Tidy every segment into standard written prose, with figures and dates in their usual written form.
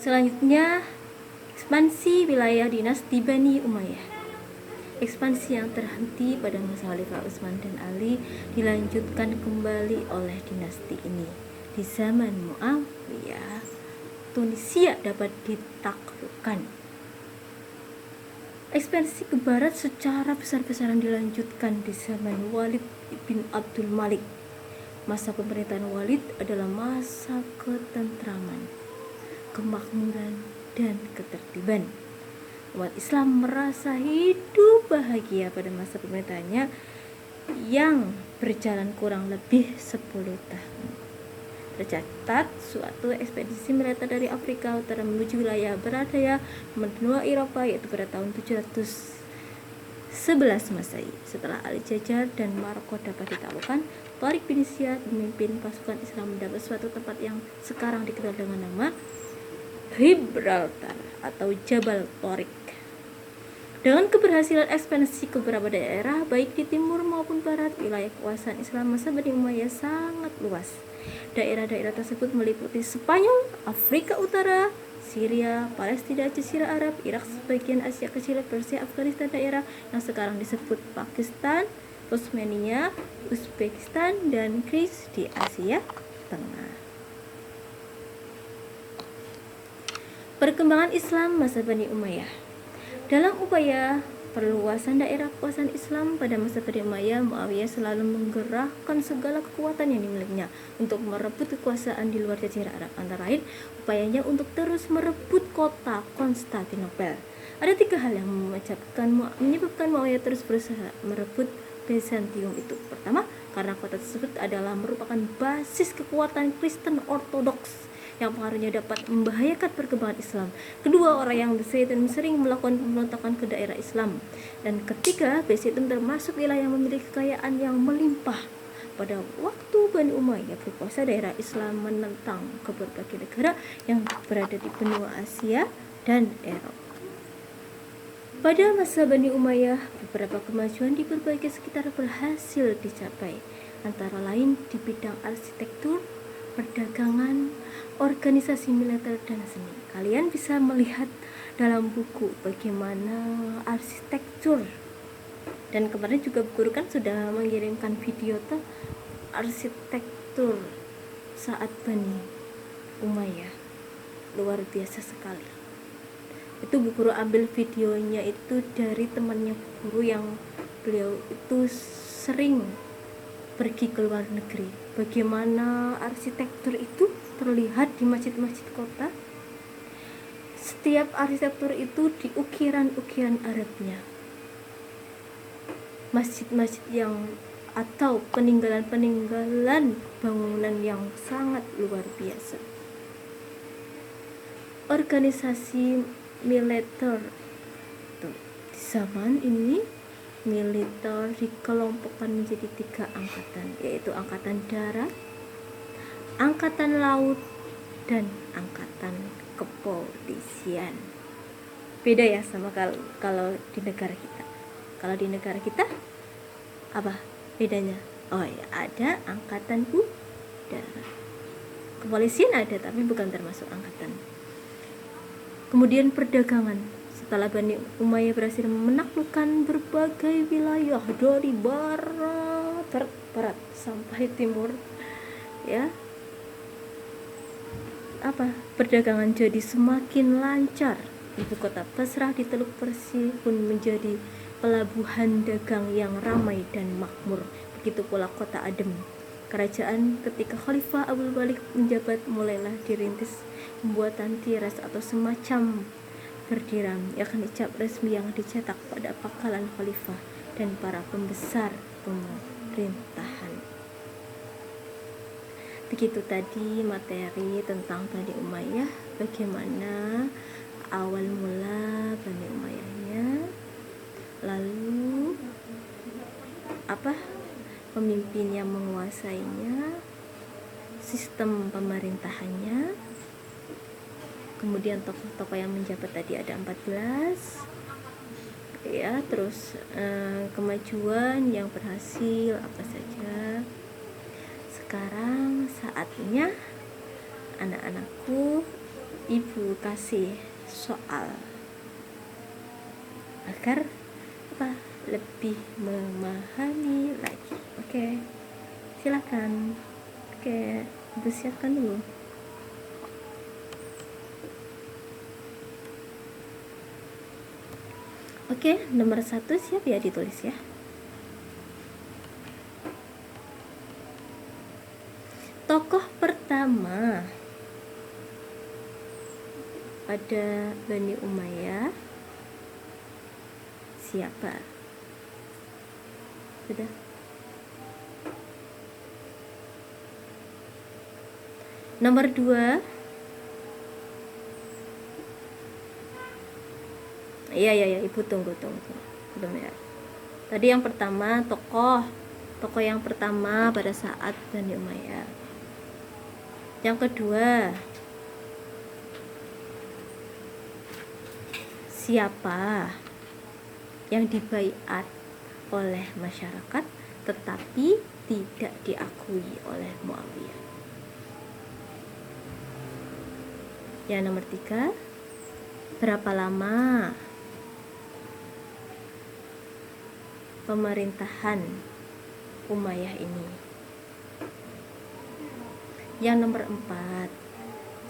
Selanjutnya, ekspansi wilayah dinasti Bani Umayyah. Ekspansi yang terhenti pada masa Khalifah Utsman dan Ali dilanjutkan kembali oleh dinasti ini. Di zaman Muawiyah, Tunisia dapat ditaklukkan. Ekspansi ke barat secara besar-besaran dilanjutkan di zaman Walid bin Abdul Malik. Masa pemerintahan Walid adalah masa ketentraman, kemakmuran, dan ketertiban. Umat Islam merasa hidup bahagia pada masa pemerintahannya yang berjalan kurang lebih 10 tahun. Tercatat suatu ekspedisi militer dari Afrika Utara menuju wilayah Beradaya menua Eropa, yaitu pada tahun 711 Masehi. Setelah Aljazair dan Maroko dapat ditaklukkan, Tariq bin Ziyad memimpin pasukan Islam mendapat suatu tempat yang sekarang dikenal dengan nama Gibraltar atau Jabal Tariq. Dengan keberhasilan ekspansi ke beberapa daerah baik di timur maupun barat, wilayah kekuasaan Islam masa Bani Umayyah sangat luas. Daerah-daerah tersebut meliputi Spanyol, Afrika Utara, Syria, Palestina, Jazirah Arab, Irak, sebagian Asia Kecil, Persia, Afghanistan, daerah yang sekarang disebut Pakistan, Turkmenia, Uzbekistan, dan Kris di Asia Tengah. Perkembangan Islam masa Bani Umayyah. Dalam upaya perluasan daerah kekuasaan Islam pada masa Bani Umayyah, Muawiyah selalu menggerakkan segala kekuatan yang dimilikinya untuk merebut kekuasaan di luar Jazirah Arab. Antara lain, upayanya untuk terus merebut kota Konstantinopel. Ada 3 hal yang menyebabkan Muawiyah terus berusaha merebut Bizantium itu. Pertama, karena kota tersebut adalah merupakan basis kekuatan Kristen Ortodoks yang pengaruhnya dapat membahayakan perkembangan Islam. Kedua, orang yang Bizantium sering melakukan pemberontakan ke daerah Islam. Dan ketiga, Bizantium termasuk wilayah yang memiliki kekayaan yang melimpah. Pada waktu Bani Umayyah berkuasa, daerah Islam menentang ke berbagai negara yang berada di benua Asia dan Eropa. Pada masa Bani Umayyah, beberapa kemajuan di berbagai sekitar berhasil dicapai, antara lain di bidang arsitektur, perdagangan, organisasi militer, dan seni. Kalian bisa melihat dalam buku bagaimana arsitektur, dan kemarin juga guru kan sudah mengirimkan video arsitektur saat Bani Umayyah, luar biasa sekali. Itu Bu Guru ambil videonya itu dari temannya Bu Guru yang beliau itu sering pergi ke luar negeri. Bagaimana arsitektur itu terlihat di masjid-masjid kota. Setiap arsitektur itu di ukiran-ukiran Arabnya. Masjid-masjid yang atau peninggalan-peninggalan bangunan yang sangat luar biasa. Organisasi militer tuh, di zaman ini militer dikelompokkan menjadi 3 angkatan, yaitu angkatan darat, angkatan laut, dan angkatan kepolisian. Beda ya sama kalau di negara kita. Kalau di negara kita apa bedanya? Oh ya, ada angkatan udara. Kepolisian ada tapi bukan termasuk angkatan. Kemudian perdagangan. Setelah Bani Umayyah berhasil menaklukkan berbagai wilayah dari barat sampai timur, ya, perdagangan jadi semakin lancar. Ibu kota Basrah di Teluk Persia pun menjadi pelabuhan dagang yang ramai dan makmur. Begitu pula kota Adem. Kerajaan ketika Khalifah Abdul Malik menjabat mulailah dirintis pembuatan tiras atau semacam berdiram, yakni cap resmi yang dicetak pada pangkalan khalifah dan para pembesar pemerintahan. Begitu tadi materi tentang Bani Umayyah, bagaimana awal mula Bani Umayyahnya, lalu pemimpin yang menguasainya, sistem pemerintahannya, kemudian tokoh-tokoh yang menjabat tadi ada 14 ya, terus kemajuan yang berhasil apa saja. Sekarang saatnya anak-anakku Ibu kasih soal agar apa? Lebih memahami lagi. Oke. Silakan. Oke, Ibu siapkan dulu. Oke, nomor 1 siap ya ditulis ya. Tokoh pertama pada Bani Umayyah siapa? Sudah? Nomor 2. Iya, Ibu tunggu. Belum ya. Tadi yang pertama tokoh yang pertama pada saat Bani Umayyah. Yang kedua, siapa yang dibaiat oleh masyarakat tetapi tidak diakui oleh Muawiyah. Yang nomor 3, berapa lama pemerintahan Umayyah ini? Yang nomor 4,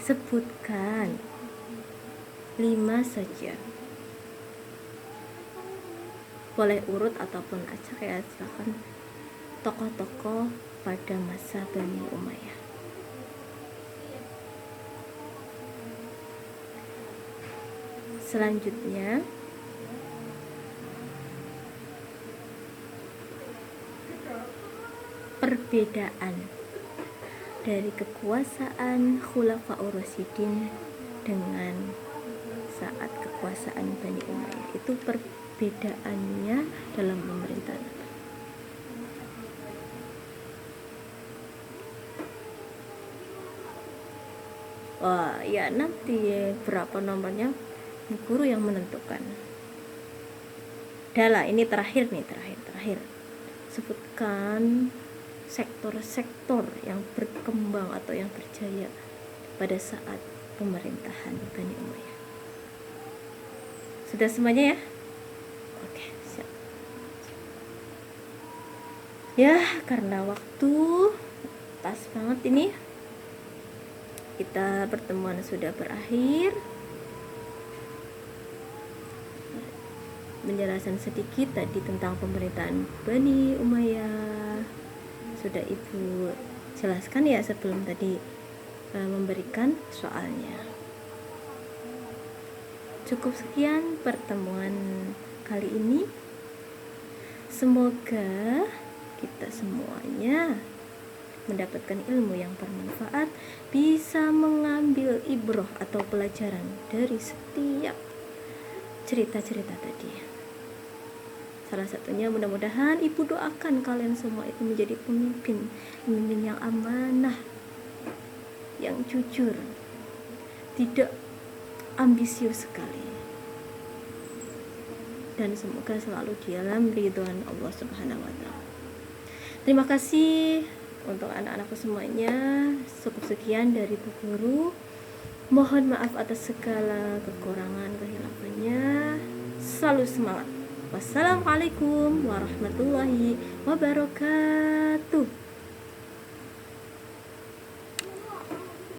sebutkan 5 saja, boleh urut ataupun acak ya, silakan, tokoh-tokoh pada masa Bani Umayyah. Selanjutnya perbedaan dari kekuasaan Khulafaur Rasyidin dengan saat kekuasaan Bani Umayyah. Itu perbedaannya dalam pemerintahan. Wah, ya nanti berapa nomornya guru yang menentukan. Dahlah, ini terakhir. Sebutkan sektor-sektor yang berkembang atau yang berjaya pada saat pemerintahan Bani Umayyah. Sudah semuanya ya? Oke, siap. Ya, karena waktu pas banget ini, kita pertemuan sudah berakhir. Menjelaskan sedikit tadi tentang pemerintahan Bani Umayyah sudah Ibu jelaskan ya sebelum tadi memberikan soalnya. Cukup sekian pertemuan kali ini. Semoga kita semuanya mendapatkan ilmu yang bermanfaat, bisa mengambil ibrah atau pelajaran dari setiap cerita-cerita tadi. Salah satunya mudah-mudahan Ibu doakan kalian semua itu menjadi pemimpin yang amanah, yang jujur, tidak ambisius sekali, dan semoga selalu di dalam ridhoan Allah Subhanahu wa Ta'ala. Terima kasih untuk anak-anakku semuanya. Cukup sekian dari Bu Guru. Mohon maaf atas segala kekurangan kehilafannya. Selalu semangat. Wassalamualaikum warahmatullahi wabarakatuh.